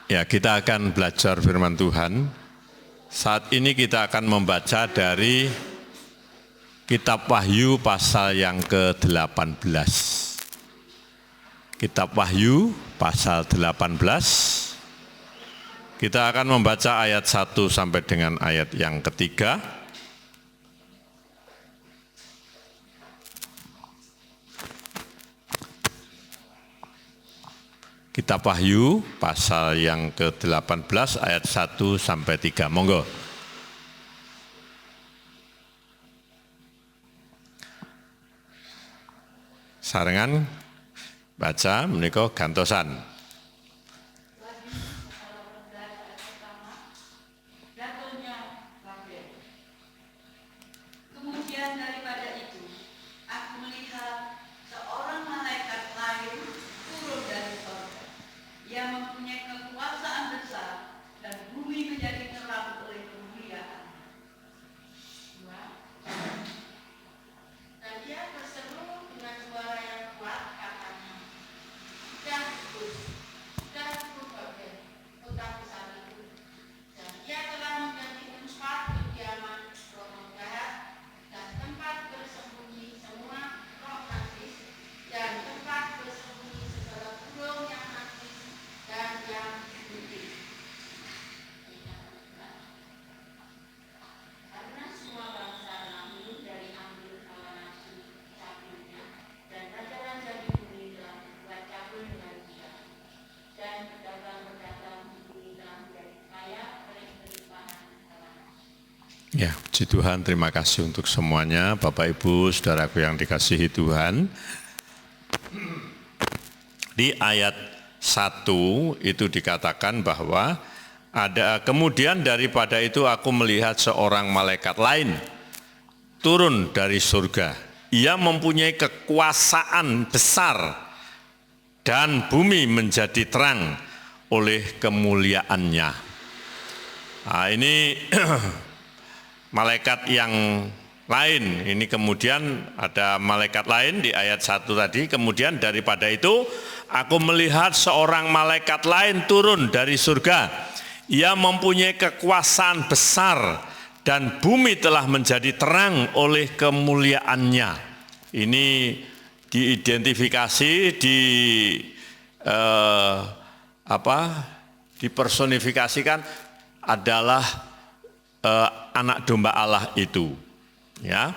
Ya, kita akan belajar firman Tuhan. Saat ini kita akan membaca dari Kitab Wahyu pasal yang ke-18. Kitab Wahyu pasal 18. Kita akan membaca ayat 1 sampai dengan ayat yang ketiga. Kitab Wahyu pasal yang ke-18 ayat 1 sampai 3. Monggo. Sarengan baca menika gantosan. Kemudian daripada itu, aku melihat seorang malaikat lain turun dari surga. Ia mempunyai kekuasaan besar dan bumi menjadi terang oleh kemuliaan. Dan ia berseru dengan suara yang kuat, katanya, "Sudah putus, sudah Babel, kota besar itu. Dan ia telah menjadi tempat kediaman roh jahat dan tempat bersembunyi semua roh najis dan tempat bersembunyi segala burung yang najis dan yang putih. Karena semua bangsa mengambil dari ambil hawa nafsu cabulnya, dan raja-raja di bumi telah berbuat cabul dengan dia, dan pedagang-pedagang di bumi telah menjadi kaya oleh kelimpahan hawa nafsu." Ya, puji Tuhan, terima kasih untuk semuanya, Bapak Ibu, saudaraku yang dikasihi Tuhan. Di ayat 1 itu dikatakan bahwa kemudian daripada itu aku melihat seorang malaikat lain turun dari surga. Ia mempunyai kekuasaan besar dan bumi menjadi terang oleh kemuliaannya. Nah, ini malaikat yang lain. Ini kemudian ada malaikat lain di ayat 1 tadi. Kemudian daripada itu aku melihat seorang malaikat lain turun dari surga. Ia mempunyai kekuasaan besar dan bumi telah menjadi terang oleh kemuliaannya. Ini diidentifikasi, dipersonifikasikan adalah anak domba Allah itu. Ya.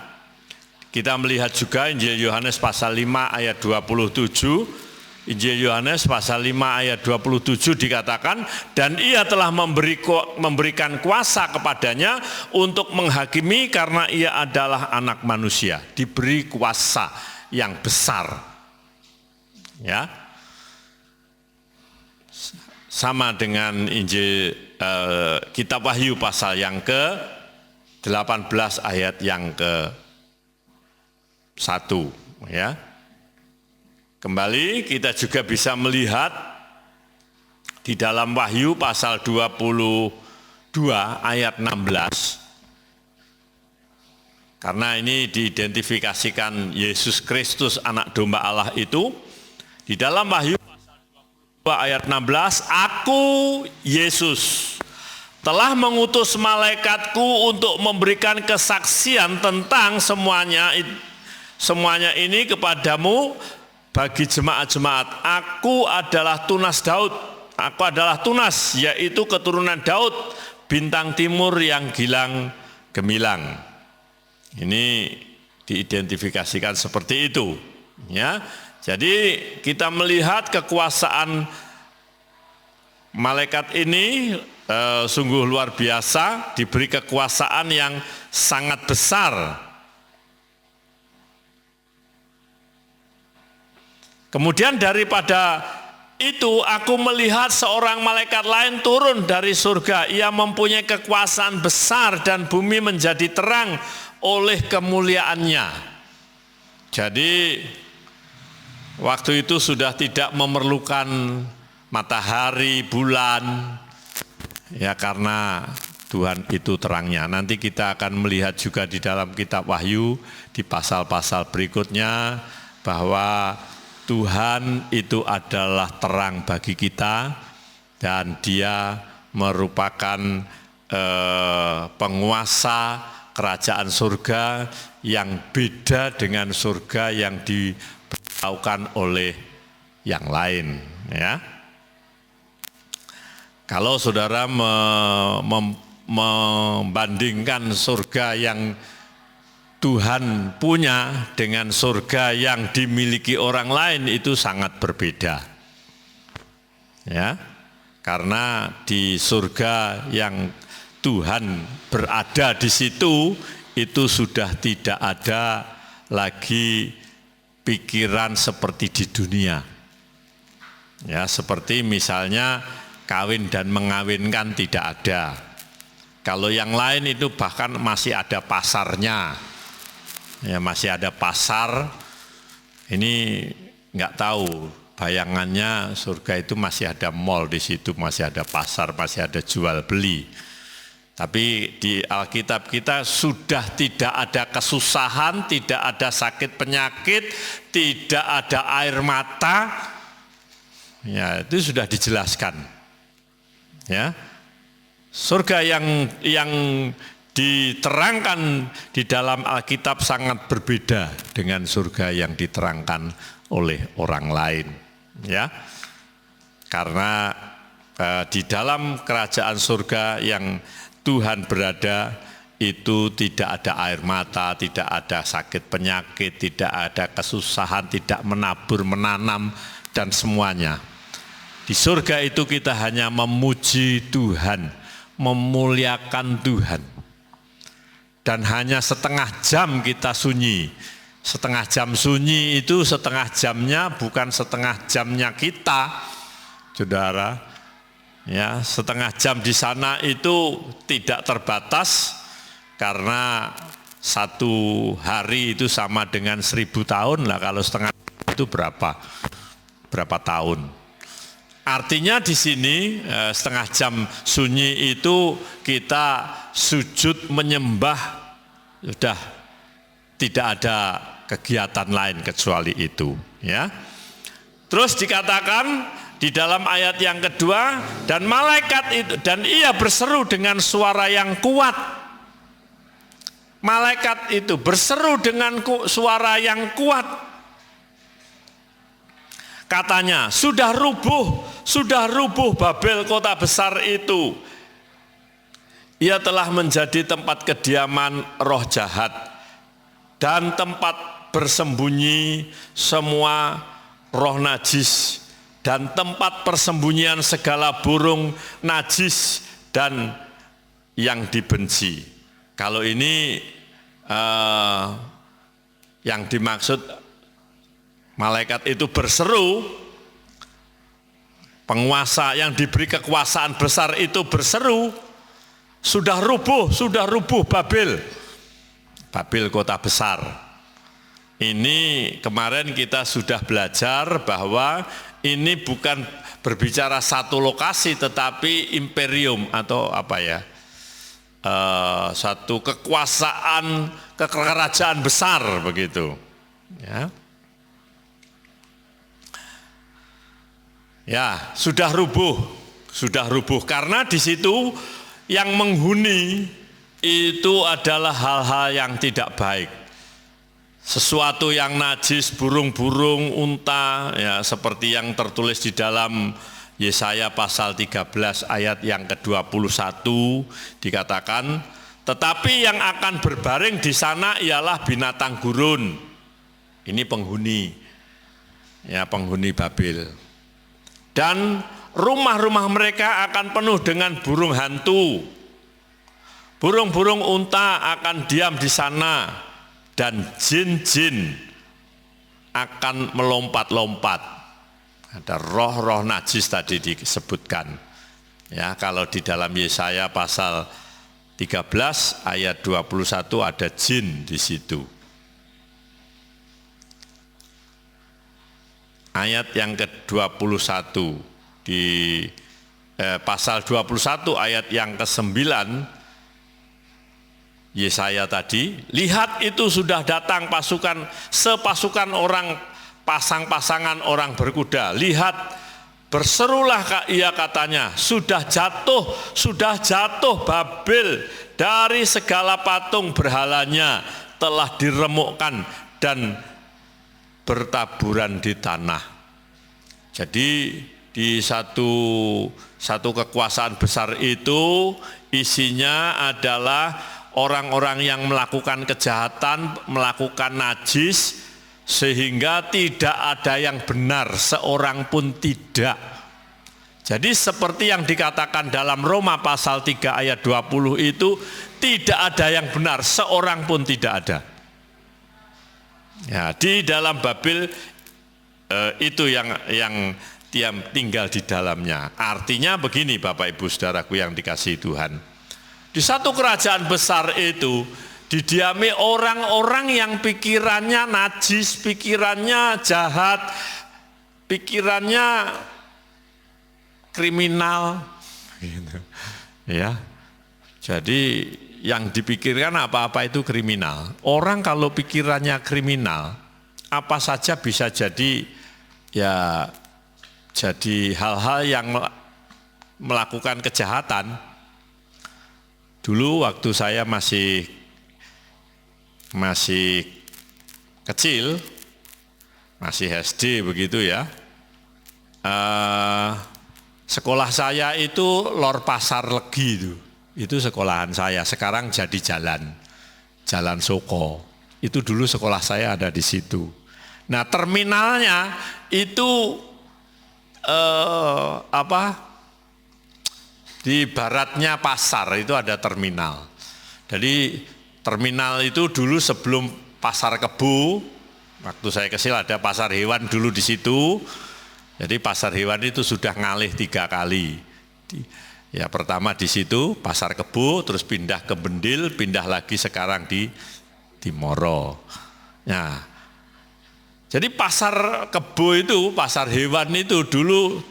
Kita melihat juga Injil Yohanes pasal 5 ayat 27. Injil Yohanes pasal 5 ayat 27 dikatakan, dan ia telah memberikan kuasa kepadanya untuk menghakimi karena ia adalah anak manusia. Diberi kuasa yang besar. Ya. Sama dengan Injil Kitab Wahyu pasal yang ke-18 ayat yang ke-1. Ya. Kembali kita juga bisa melihat di dalam Wahyu pasal 22 ayat 16. Karena ini diidentifikasikan Yesus Kristus anak domba Allah itu. Di dalam Wahyu pasal 22 ayat 16, aku Yesus telah mengutus malaikatku untuk memberikan kesaksian tentang semuanya ini kepadamu bagi jemaat-jemaat. Aku adalah tunas Daud. Aku adalah tunas, yaitu keturunan Daud, bintang timur yang gilang gemilang. Ini diidentifikasikan seperti itu. Ya, jadi kita melihat kekuasaan malaikat ini sungguh luar biasa, diberi kekuasaan yang sangat besar. Kemudian daripada itu aku melihat seorang malaikat lain turun dari surga. Ia mempunyai kekuasaan besar dan bumi menjadi terang oleh kemuliaannya. Jadi waktu itu sudah tidak memerlukan matahari, bulan, Ya karena Tuhan itu terangnya. Nanti kita akan melihat juga di dalam kitab Wahyu di pasal-pasal berikutnya bahwa Tuhan itu adalah terang bagi kita dan Dia merupakan penguasa kerajaan surga yang beda dengan surga yang diberitahukan oleh yang lain, ya. Kalau saudara membandingkan surga yang Tuhan punya dengan surga yang dimiliki orang lain itu sangat berbeda. Ya. Karena di surga yang Tuhan berada di situ itu sudah tidak ada lagi pikiran seperti di dunia. Ya, seperti misalnya kawin dan mengawinkan tidak ada. Kalau yang lain itu bahkan masih ada pasarnya. Ya, masih ada pasar. Ini nggak tahu bayangannya surga itu masih ada mall di situ, masih ada pasar, masih ada jual beli. Tapi di Alkitab kita sudah tidak ada kesusahan, tidak ada sakit penyakit, tidak ada air mata. Ya, itu sudah dijelaskan. Ya, surga yang diterangkan di dalam Alkitab sangat berbeda dengan surga yang diterangkan oleh orang lain. Ya, karena di dalam kerajaan surga yang Tuhan berada itu tidak ada air mata, tidak ada sakit penyakit, tidak ada kesusahan, tidak menabur, menanam dan semuanya. Di surga itu kita hanya memuji Tuhan, memuliakan Tuhan. Dan hanya setengah jam kita sunyi. Setengah jam sunyi itu setengah jamnya bukan setengah jamnya kita, saudara. Ya, setengah jam di sana itu tidak terbatas karena satu hari itu sama dengan 1000 tahun lah. Kalau setengah itu berapa tahun? Artinya di sini setengah jam sunyi itu kita sujud menyembah, sudah tidak ada kegiatan lain kecuali itu, ya. Terus dikatakan di dalam ayat yang kedua, dan malaikat itu dan ia berseru dengan suara yang kuat. Malaikat itu berseru dengan suara yang kuat. Katanya, sudah rubuh Babel kota besar itu. Ia telah menjadi tempat kediaman roh jahat dan tempat bersembunyi semua roh najis dan tempat persembunyian segala burung najis dan yang dibenci. Kalau ini yang dimaksud malaikat itu berseru, penguasa yang diberi kekuasaan besar itu berseru, sudah rubuh Babel kota besar. Ini kemarin kita sudah belajar bahwa ini bukan berbicara satu lokasi tetapi imperium atau apa ya, satu kekuasaan, kerajaan besar begitu. Ya, sudah rubuh karena di situ yang menghuni itu adalah hal-hal yang tidak baik. Sesuatu yang najis, burung-burung, unta, ya seperti yang tertulis di dalam Yesaya pasal 13 ayat yang ke-21 dikatakan, tetapi yang akan berbaring di sana ialah binatang gurun. Ini penghuni, ya penghuni Babel. Dan rumah-rumah mereka akan penuh dengan burung hantu. Burung-burung unta akan diam di sana dan jin-jin akan melompat-lompat. Ada roh-roh najis tadi disebutkan. Ya, kalau di dalam Yesaya pasal 13 ayat 21 ada jin di situ. Ayat yang ke-21 di pasal 21 ayat yang ke-9 Yesaya tadi, lihat itu sudah datang sepasukan orang, pasang-pasangan orang berkuda. Lihat, berserulah ia katanya, sudah jatuh Babel dari segala patung berhalanya, telah diremukkan dan bertaburan di tanah. Jadi di satu kekuasaan besar itu isinya adalah orang-orang yang melakukan kejahatan, melakukan najis, sehingga tidak ada yang benar, seorang pun tidak. Jadi seperti yang dikatakan dalam Roma pasal 3 ayat 20 itu, tidak ada yang benar, seorang pun tidak ada. Ya, di dalam Babel itu yang tinggal di dalamnya. Artinya begini Bapak Ibu Saudaraku yang dikasihi Tuhan. Di satu kerajaan besar itu didiami orang-orang yang pikirannya najis, pikirannya jahat, pikirannya kriminal. Ya. Jadi yang dipikirkan apa-apa itu kriminal. Orang kalau pikirannya kriminal, apa saja bisa jadi hal-hal yang melakukan kejahatan. Dulu waktu saya masih kecil, masih SD begitu ya, sekolah saya itu Lor Pasar Legi itu sekolahan saya. Sekarang jadi Jalan Soko. Itu dulu sekolah saya ada di situ. Nah terminalnya itu di baratnya pasar itu ada terminal. Jadi terminal itu dulu sebelum pasar Kebo, waktu saya kecil ada pasar hewan dulu di situ. Jadi pasar hewan itu sudah ngalih 3 kali. Ya pertama di situ pasar Kebo, terus pindah ke Bendil, pindah lagi sekarang di Moro. Nah, jadi pasar Kebo itu, pasar hewan itu dulu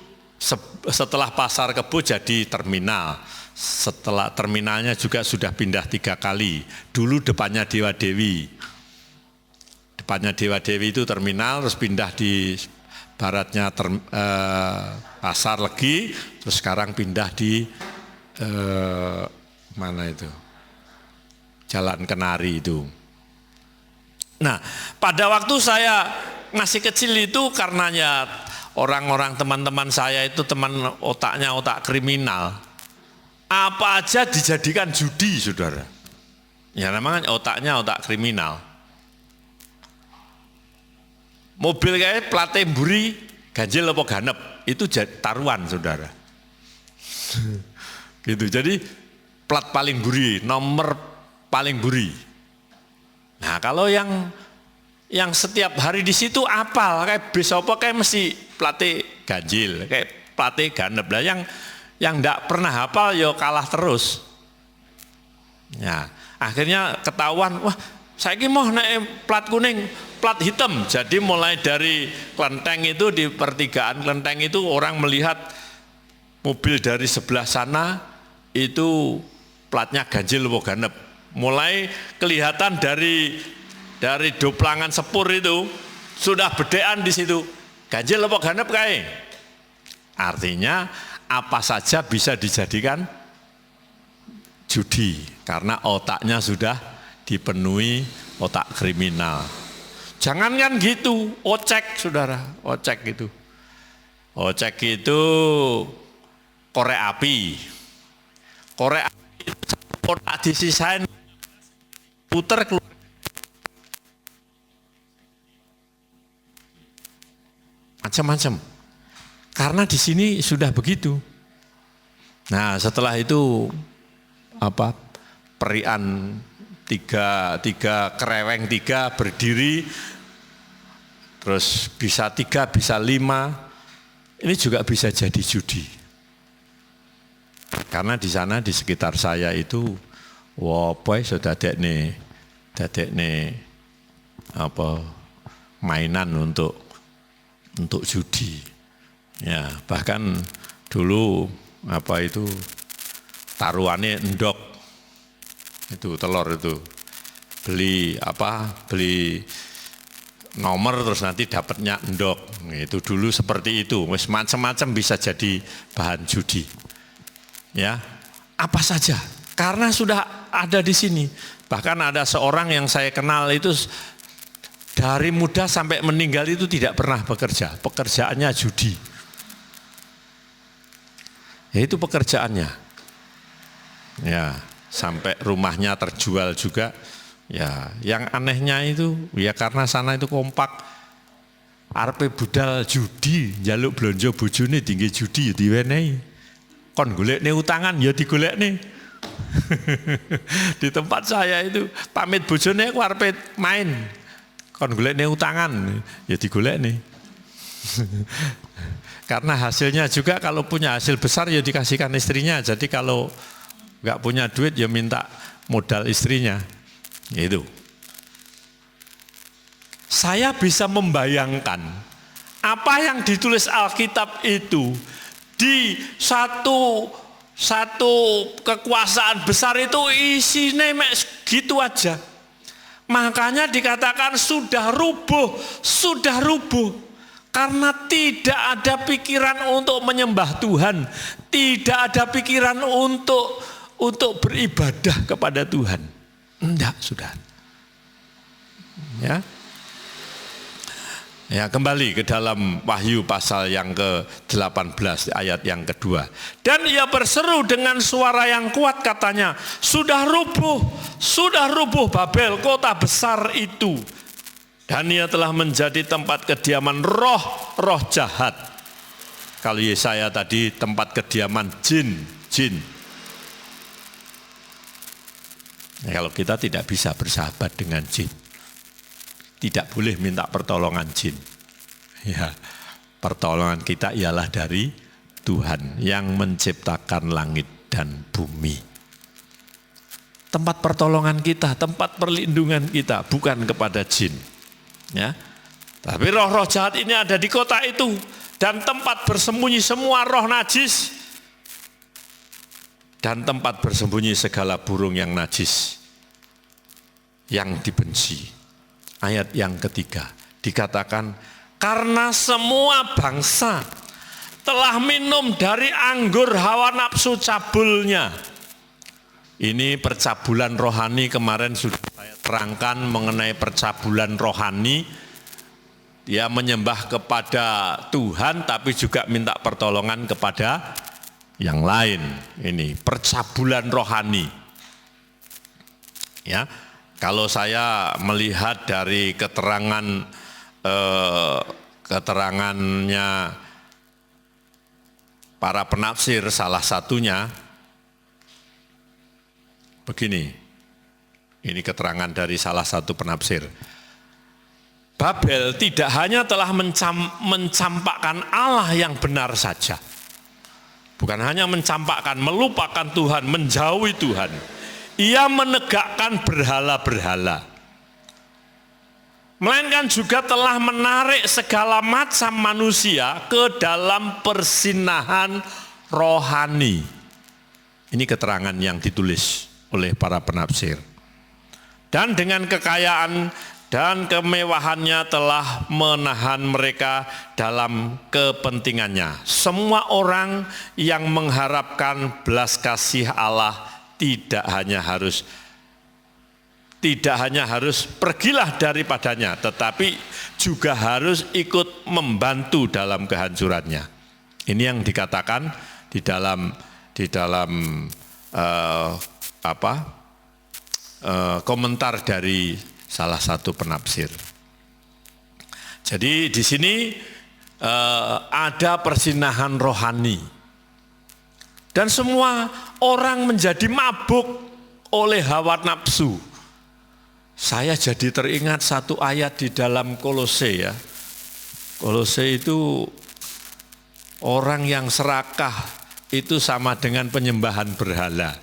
setelah pasar Kebo jadi terminal. Setelah terminalnya juga sudah pindah 3 kali. Dulu depannya Dewa Dewi. Depannya Dewa Dewi itu terminal, terus pindah di baratnya pasar Legi, terus sekarang pindah di mana itu? Jalan Kenari itu. Nah, pada waktu saya masih kecil itu karenanya orang-orang teman-teman saya itu otaknya otak kriminal. Apa aja dijadikan judi, saudara. Ya namanya otaknya otak kriminal. Mobil kayak plate mburi, ganjil apa ganep, itu taruhan, saudara. Gitu. Jadi plat paling mburi, nomor paling mburi. Nah kalau yang setiap hari di situ apal, kayak bis apa kayak mesti plate ganjil, kayak plate ganep. Lah yang enggak pernah hafal ya kalah terus. Ya, akhirnya ketahuan, wah saiki mau naik plat kuning, plat hitam. Jadi mulai dari Klenteng itu, di pertigaan Klenteng itu orang melihat mobil dari sebelah sana itu platnya ganjil apa ganep. Mulai kelihatan dari doplangan sepur itu sudah bedean di situ. Ganjil apa ganep kae. Artinya apa saja bisa dijadikan judi karena otaknya sudah dipenuhi otak kriminal. Jangankan gitu, ocek saudara, ocek itu. Ocek itu korek api. Korek api itu otak disisain puter keluar. Macam-macam. Karena di sini sudah begitu. Nah, setelah itu perian tiga kereweng 3 berdiri, terus bisa 3, bisa 5, ini juga bisa jadi judi. Karena di sana di sekitar saya itu, sudah dadekne mainan untuk judi. Ya, bahkan dulu apa itu taruhannya endok, itu telur itu beli nomor terus nanti dapatnya endok. Itu dulu seperti itu, macam-macam bisa jadi bahan judi. Ya, apa saja karena sudah ada di sini. Bahkan ada seorang yang saya kenal itu dari muda sampai meninggal itu tidak pernah bekerja, pekerjaannya judi. Ya, itu pekerjaannya. Ya, sampai rumahnya terjual juga. Ya, yang anehnya itu ya karena sana itu kompak. Arepe budal judi, njaluk blonjo bojone tinggi judi ya diwenehi. Kon golekne utangan ya digolekne. Di tempat saya itu pamit bojone aku arepe main. Kon golekne utangan ya digolekne. Karena hasilnya juga kalau punya hasil besar ya dikasihkan istrinya. Jadi kalau enggak punya duit ya minta modal istrinya. Itu. Saya bisa membayangkan apa yang ditulis Alkitab itu di satu kekuasaan besar itu isinya gitu aja. Makanya dikatakan sudah rubuh. Karena tidak ada pikiran untuk menyembah Tuhan, tidak ada pikiran untuk beribadah kepada Tuhan. Enggak, sudah. Ya, kembali ke dalam Wahyu pasal yang ke-18 ayat yang kedua. Dan ia berseru dengan suara yang kuat katanya, sudah rubuh Babel, kota besar itu. Dan ia telah menjadi tempat kediaman roh jahat. Kalau Yesaya tadi tempat kediaman jin. Ya, kalau kita tidak bisa bersahabat dengan jin, tidak boleh minta pertolongan jin. Ya, pertolongan kita ialah dari Tuhan yang menciptakan langit dan bumi. Tempat pertolongan kita, tempat perlindungan kita bukan kepada jin. Ya. Tapi roh-roh jahat ini ada di kota itu dan tempat bersembunyi semua roh najis dan tempat bersembunyi segala burung yang najis yang dibenci. Ayat yang ketiga dikatakan karena semua bangsa telah minum dari anggur hawa nafsu cabulnya. Ini percabulan rohani, kemarin sudah saya terangkan mengenai percabulan rohani. Dia menyembah kepada Tuhan tapi juga minta pertolongan kepada yang lain. Ini percabulan rohani. Ya. Kalau saya melihat dari keterangannya para penafsir, salah satunya begini, ini keterangan dari salah satu penafsir. Babel tidak hanya telah mencampakkan Allah yang benar saja, bukan hanya mencampakkan, melupakan Tuhan, menjauhi Tuhan. Ia menegakkan berhala-berhala. Melainkan juga telah menarik segala macam manusia ke dalam persinahan rohani. Ini keterangan yang ditulis oleh para penafsir. Dan dengan kekayaan dan kemewahannya telah menahan mereka dalam kepentingannya. Semua orang yang mengharapkan belas kasih Allah tidak hanya harus pergilah daripadanya, tetapi juga harus ikut membantu dalam kehancurannya. Ini yang dikatakan di dalam komentar dari salah satu penafsir. Jadi di sini ada persinahan rohani. Dan semua orang menjadi mabuk oleh hawa nafsu. Saya jadi teringat satu ayat di dalam Kolose ya. Kolose itu orang yang serakah itu sama dengan penyembahan berhala.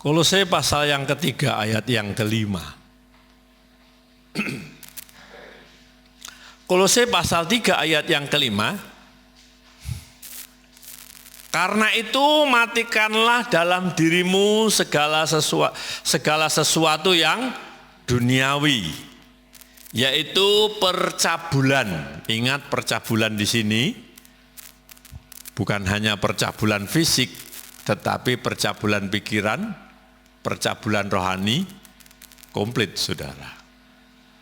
Kolose pasal yang ketiga ayat yang kelima. Kolose pasal 3 ayat yang kelima. Karena itu matikanlah dalam dirimu segala sesuatu yang duniawi, yaitu percabulan. Ingat, percabulan di sini bukan hanya percabulan fisik, tetapi percabulan pikiran, percabulan rohani, komplit, saudara.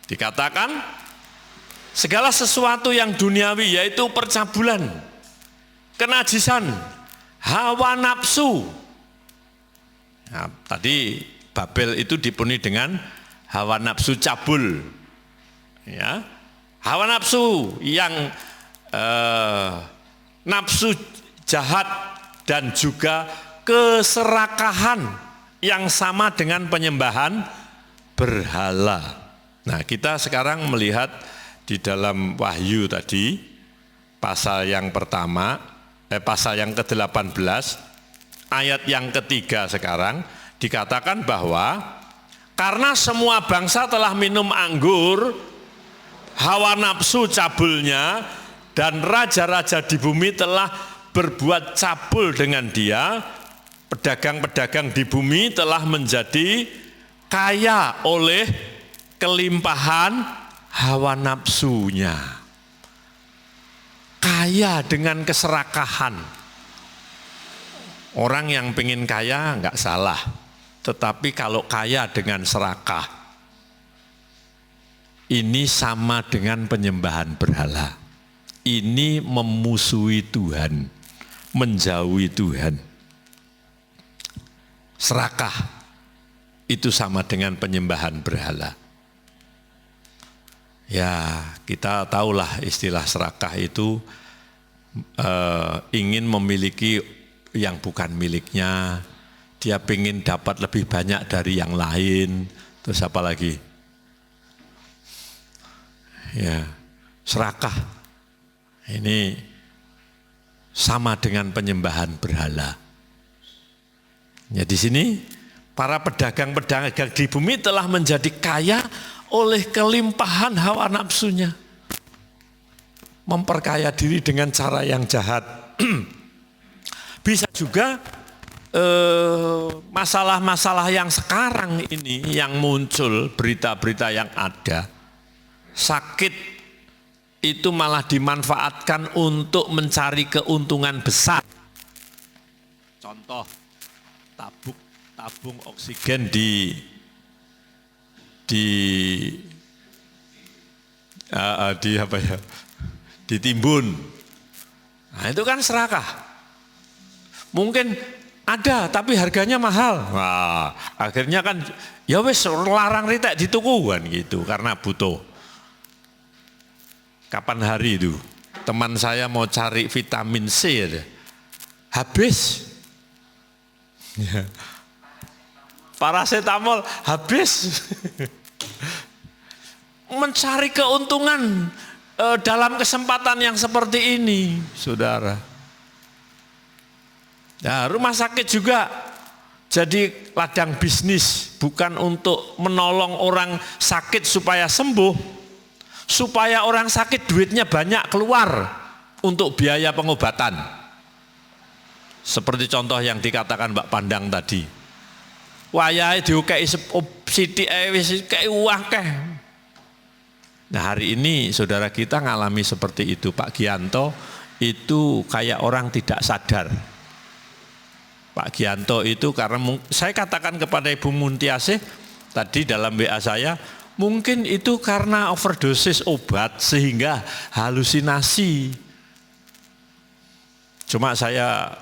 Dikatakan segala sesuatu yang duniawi, yaitu percabulan, kenajisan, hawa nafsu. Nah, tadi Babel itu dipenuhi dengan hawa nafsu cabul, ya, hawa nafsu yang nafsu jahat dan juga keserakahan yang sama dengan penyembahan berhala. Nah, kita sekarang melihat di dalam Wahyu tadi pasal yang pertama, pasal yang ke-18 ayat yang ketiga sekarang dikatakan bahwa karena semua bangsa telah minum anggur hawa nafsu cabulnya, dan raja-raja di bumi telah berbuat cabul dengan dia, pedagang-pedagang di bumi telah menjadi kaya oleh kelimpahan hawa nafsunya. Kaya dengan keserakahan. Orang yang pengen kaya enggak salah, tetapi kalau kaya dengan serakah, ini sama dengan penyembahan berhala. Ini memusuhi Tuhan, menjauhi Tuhan. Serakah itu sama dengan penyembahan berhala. Ya, kita tahulah istilah serakah itu ingin memiliki yang bukan miliknya, dia ingin dapat lebih banyak dari yang lain, terus apa lagi? Ya, serakah. Ini sama dengan penyembahan berhala. Ya, di sini para pedagang-pedagang di bumi telah menjadi kaya oleh kelimpahan hawa nafsunya. Memperkaya diri dengan cara yang jahat. Bisa juga masalah-masalah yang sekarang ini yang muncul, berita-berita yang ada, sakit itu malah dimanfaatkan untuk mencari keuntungan besar. Contoh, tabung oksigen di apa ya? Ditimbun. Nah, itu kan serakah. Mungkin ada tapi harganya mahal. Wah, akhirnya kan ya wis larang ritek di tuku kan gitu karena butuh. Kapan hari itu teman saya mau cari vitamin C ada. Habis. Ya. Paracetamol habis. Mencari keuntungan dalam kesempatan yang seperti ini, saudara. Nah, rumah sakit juga jadi ladang bisnis, bukan untuk menolong orang sakit supaya sembuh, supaya orang sakit duitnya banyak keluar untuk biaya pengobatan. Seperti contoh yang dikatakan Mbak Pandang tadi. Wayahe diukei sithik wis kei akeh. Nah, hari ini saudara kita ngalami seperti itu. Pak Gianto itu kayak orang tidak sadar. Pak Gianto itu karena saya katakan kepada Ibu Muntiasih tadi dalam WA saya, mungkin itu karena overdosis obat sehingga halusinasi. Cuma saya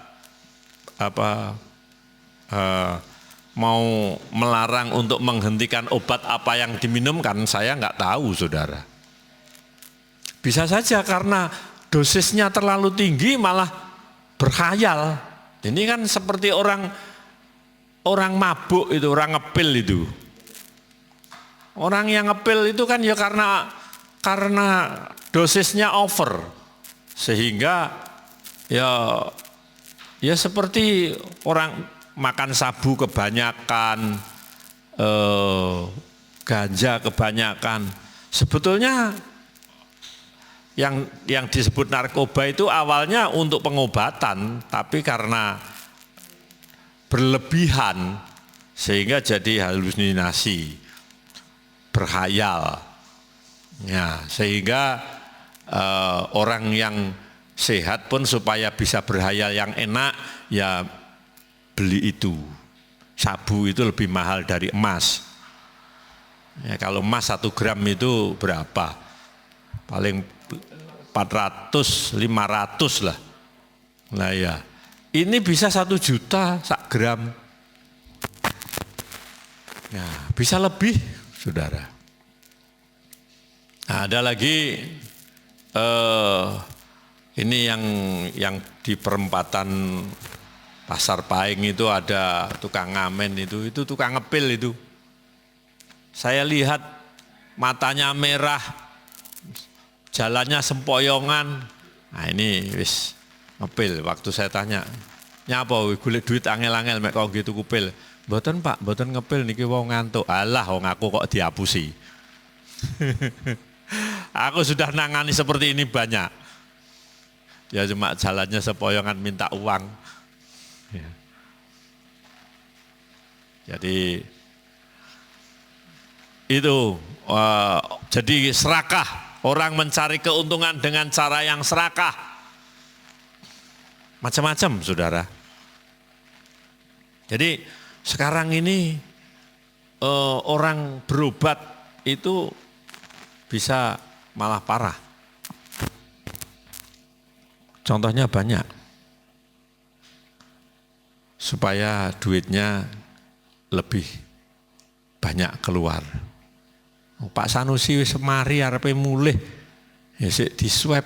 mau melarang untuk menghentikan obat apa yang diminum kan saya nggak tahu, saudara. Bisa saja karena dosisnya terlalu tinggi malah berkhayal. Ini kan seperti orang mabuk itu, orang ngepil itu. Orang yang ngepil itu kan ya karena dosisnya over, sehingga ya seperti orang makan sabu kebanyakan, ganja kebanyakan. Sebetulnya yang disebut narkoba itu awalnya untuk pengobatan, tapi karena berlebihan sehingga jadi halusinasi, berhayal. Ya, sehingga orang yang sehat pun supaya bisa berhayal yang enak, ya beli itu. Sabu itu lebih mahal dari emas. Ya, kalau emas 1 gram itu berapa? Paling 400, 500 lah. Nah ya, ini bisa 1 juta 1 gram. Ya, bisa lebih, saudara. Nah, ada lagi ini yang di perempatan Pasar Paing itu ada tukang ngamen itu tukang ngepil itu. Saya lihat matanya merah, jalannya sempoyongan. Nah ini wis ngepil. Waktu saya tanya, nyapa golek duit angel-angel mek kok gitu kupil. Mboten Pak, mboten ngepil niki wong ngantuk. Alah wong aku kok dihapusi. Aku sudah nangani seperti ini banyak. Ya cuma jalannya sempoyongan minta uang. Ya. Jadi itu jadi serakah, orang mencari keuntungan dengan cara yang serakah, macam-macam, saudara. Jadi sekarang ini orang berobat itu bisa malah parah. Contohnya banyak, supaya duitnya lebih banyak keluar. Pak Sanusi wis semari arepe mulih, ya sik di swab.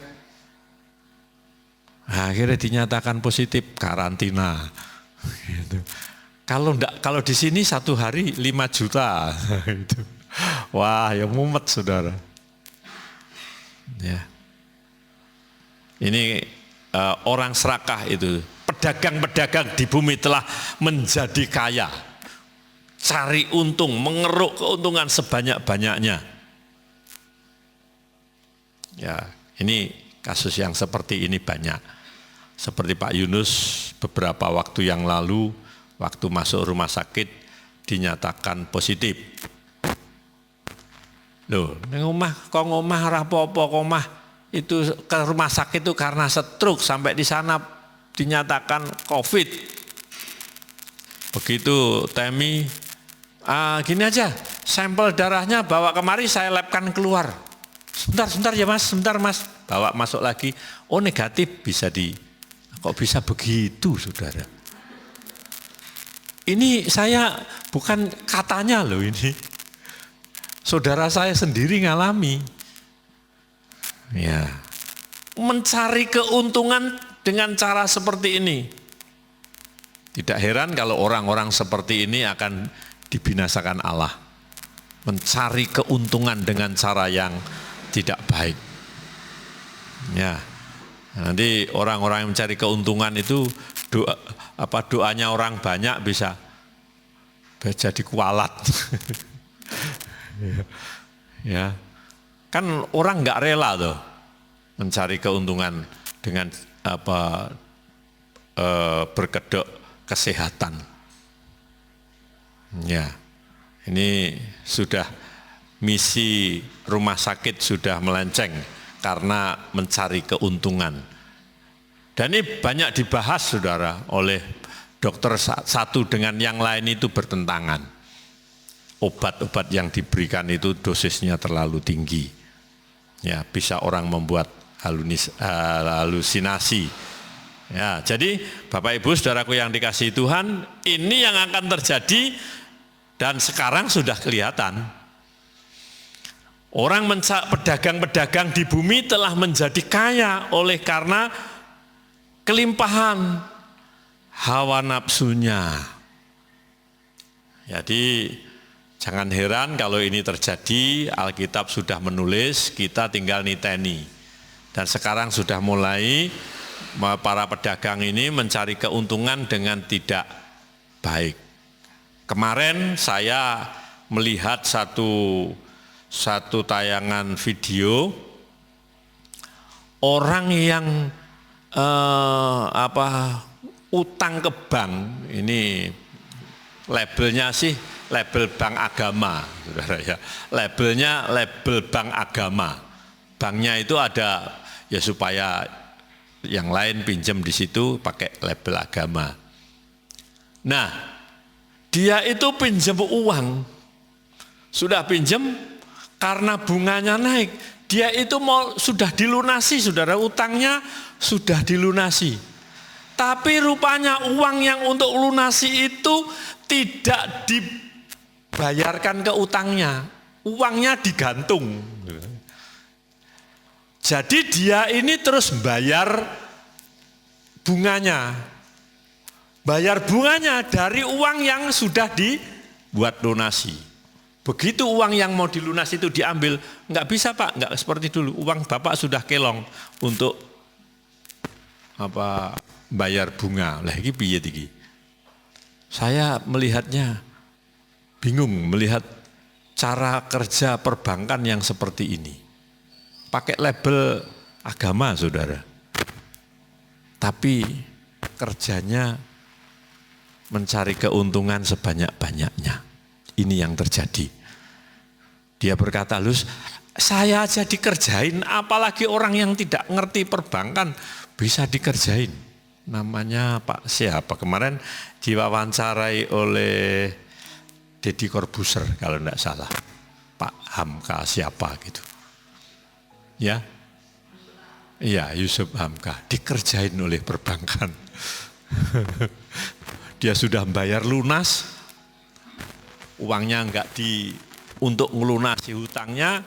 Akhirnya dinyatakan positif, karantina. Gitu. Kalau di sini 1 hari 5 juta. Gitu. Wah, yang mumet, saudara. Ya. Ini orang serakah itu. Pedagang-pedagang di bumi telah menjadi kaya. Cari untung, mengeruk keuntungan sebanyak-banyaknya. Ya, ini kasus yang seperti ini banyak. Seperti Pak Yunus beberapa waktu yang lalu, waktu masuk rumah sakit dinyatakan positif. Loh, ngomah ora apa-apa komah. Itu ke rumah sakit itu karena stroke, sampai di sana dinyatakan COVID. Begitu Temi, gini aja, sampel darahnya bawa kemari saya labkan keluar. Sebentar ya mas, sebentar mas. Bawa masuk lagi, oh negatif, kok bisa begitu, saudara? Ini saya bukan katanya loh ini. Saudara saya sendiri ngalami. Ya, mencari keuntungan dengan cara seperti ini. Tidak heran kalau orang-orang seperti ini akan dibinasakan Allah. Mencari keuntungan dengan cara yang tidak baik. Ya, nanti orang-orang yang mencari keuntungan itu doanya orang banyak bisa jadi kualat. Ya, kan orang nggak rela tuh mencari keuntungan dengan berkedok kesehatan. Ya, ini sudah misi rumah sakit sudah melenceng karena mencari keuntungan. Dan ini banyak dibahas, saudara, oleh dokter satu dengan yang lain itu bertentangan. Obat-obat yang diberikan itu dosisnya terlalu tinggi. Ya, bisa orang membuat halusinasi. Ya, jadi Bapak Ibu Saudaraku yang dikasihi Tuhan, ini yang akan terjadi dan sekarang sudah kelihatan. Pedagang-pedagang di bumi telah menjadi kaya oleh karena kelimpahan hawa nafsunya. Jadi jangan heran kalau ini terjadi, Alkitab sudah menulis, kita tinggal niteni. Dan sekarang sudah mulai para pedagang ini mencari keuntungan dengan tidak baik. Kemarin saya melihat satu tayangan video orang yang utang ke bank, ini labelnya sih label bank agama, saudara ya. Labelnya label bank agama. Banknya itu ada ya supaya yang lain pinjam di situ pakai label agama. Nah, dia itu pinjam uang, sudah pinjam karena bunganya naik. Dia itu sudah dilunasi, saudara, utangnya sudah dilunasi. Tapi rupanya uang yang untuk lunasi itu tidak dibayarkan ke utangnya. Uangnya digantung. Jadi dia ini terus bayar bunganya. Bayar bunganya dari uang yang sudah dibuat lunasi. Begitu uang yang mau dilunasi itu diambil, enggak bisa Pak, enggak seperti dulu. Uang Bapak sudah kelong untuk bayar bunga. Lah iki piye iki? Saya melihatnya bingung melihat cara kerja perbankan yang seperti ini. Pakai label agama, saudara. Tapi kerjanya mencari keuntungan sebanyak-banyaknya. Ini yang terjadi. Dia berkata, saya aja dikerjain, apalagi orang yang tidak ngerti perbankan bisa dikerjain. Namanya Pak siapa? Kemarin diwawancarai oleh Deddy Corbuzier kalau tidak salah. Pak Hamka siapa gitu. Ya, iya Yusuf Hamka dikerjain oleh perbankan. Dia sudah bayar lunas, uangnya enggak untuk ngelunasi hutangnya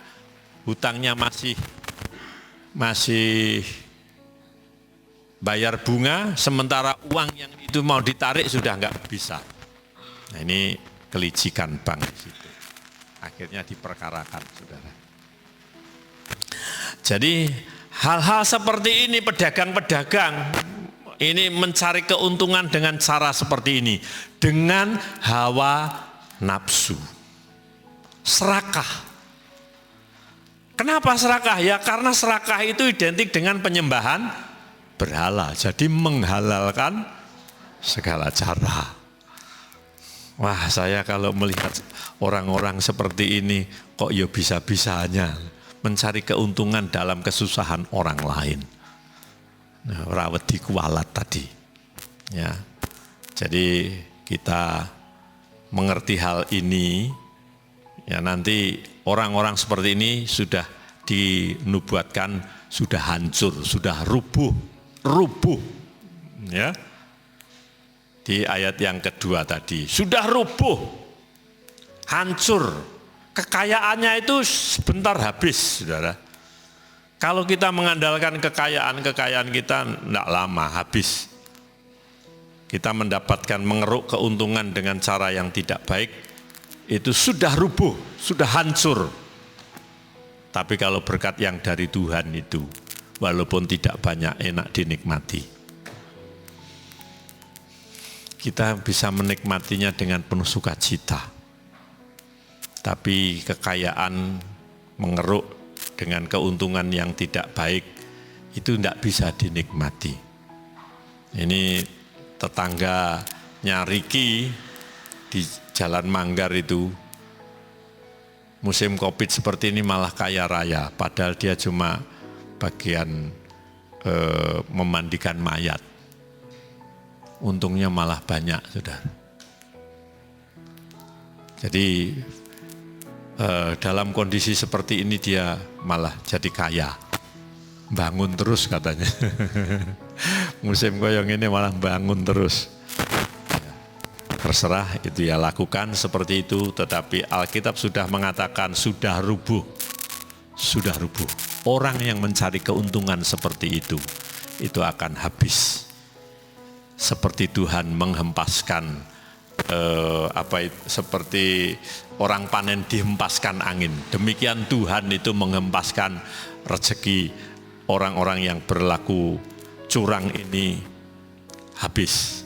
masih bayar bunga, sementara uang yang itu mau ditarik sudah enggak bisa. Nah, ini kelicikan bank di situ. Akhirnya diperkarakan, saudara. Jadi hal-hal seperti ini pedagang-pedagang ini mencari keuntungan dengan cara seperti ini, dengan hawa nafsu. Serakah. Kenapa serakah? Ya karena serakah itu identik dengan penyembahan berhala. Jadi menghalalkan segala cara. Wah, saya kalau melihat orang-orang seperti ini kok ya bisa-bisanya mencari keuntungan dalam kesusahan orang lain. Nah, rawedi kualat tadi. Ya. Jadi kita mengerti hal ini, ya nanti orang-orang seperti ini sudah dinubuatkan, sudah hancur, sudah rubuh, ya. Di ayat yang kedua tadi, sudah rubuh, hancur, kekayaannya itu sebentar habis, saudara. Kalau kita mengandalkan kekayaan kita tidak lama habis. Kita mendapatkan mengeruk keuntungan dengan cara yang tidak baik, itu sudah rubuh, sudah hancur. Tapi kalau berkat yang dari Tuhan itu, walaupun tidak banyak enak dinikmati, kita bisa menikmatinya dengan penuh sukacita. Tapi kekayaan mengeruk dengan keuntungan yang tidak baik, itu tidak bisa dinikmati. Ini tetangganya Riki di Jalan Manggar itu, musim Covid seperti ini malah kaya raya, padahal dia cuma bagian memandikan mayat. Untungnya malah banyak, saudara. Jadi dalam kondisi seperti ini dia malah jadi kaya. Bangun terus katanya. Musim koyong ini malah bangun terus. Terserah itu ya, lakukan seperti itu, tetapi Alkitab sudah mengatakan sudah rubuh. Sudah rubuh. Orang yang mencari keuntungan seperti itu akan habis. Seperti Tuhan menghempaskan seperti orang panen dihempaskan angin. Demikian Tuhan itu menghempaskan rezeki orang-orang yang berlaku curang ini habis.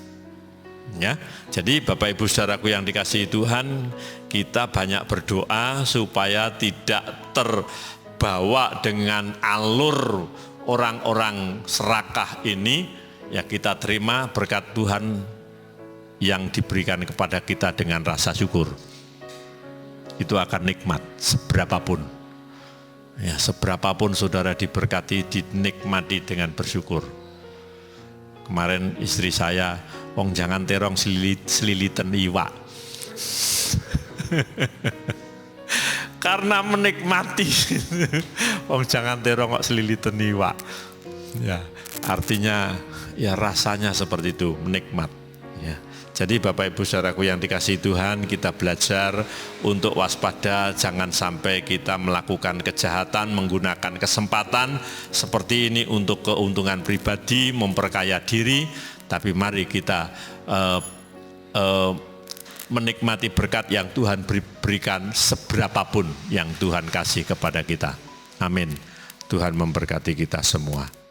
Ya, jadi Bapak Ibu saudaraku yang dikasihi Tuhan, kita banyak berdoa supaya tidak terbawa dengan alur orang-orang serakah ini. Ya, kita terima berkat Tuhan yang diberikan kepada kita dengan rasa syukur. Itu akan nikmat seberapapun. Ya, seberapapun saudara diberkati, dinikmati dengan bersyukur. Kemarin istri saya, wong jangan terong selilitan iwak. Karena menikmati. Wong jangan terong kok selilitan iwak. Ya, artinya ya rasanya seperti itu, menikmat. Ya. Jadi Bapak Ibu saudaraku yang dikasihi Tuhan, kita belajar untuk waspada, jangan sampai kita melakukan kejahatan menggunakan kesempatan seperti ini untuk keuntungan pribadi, memperkaya diri, tapi mari kita menikmati berkat yang Tuhan berikan seberapapun yang Tuhan kasih kepada kita. Amin. Tuhan memberkati kita semua.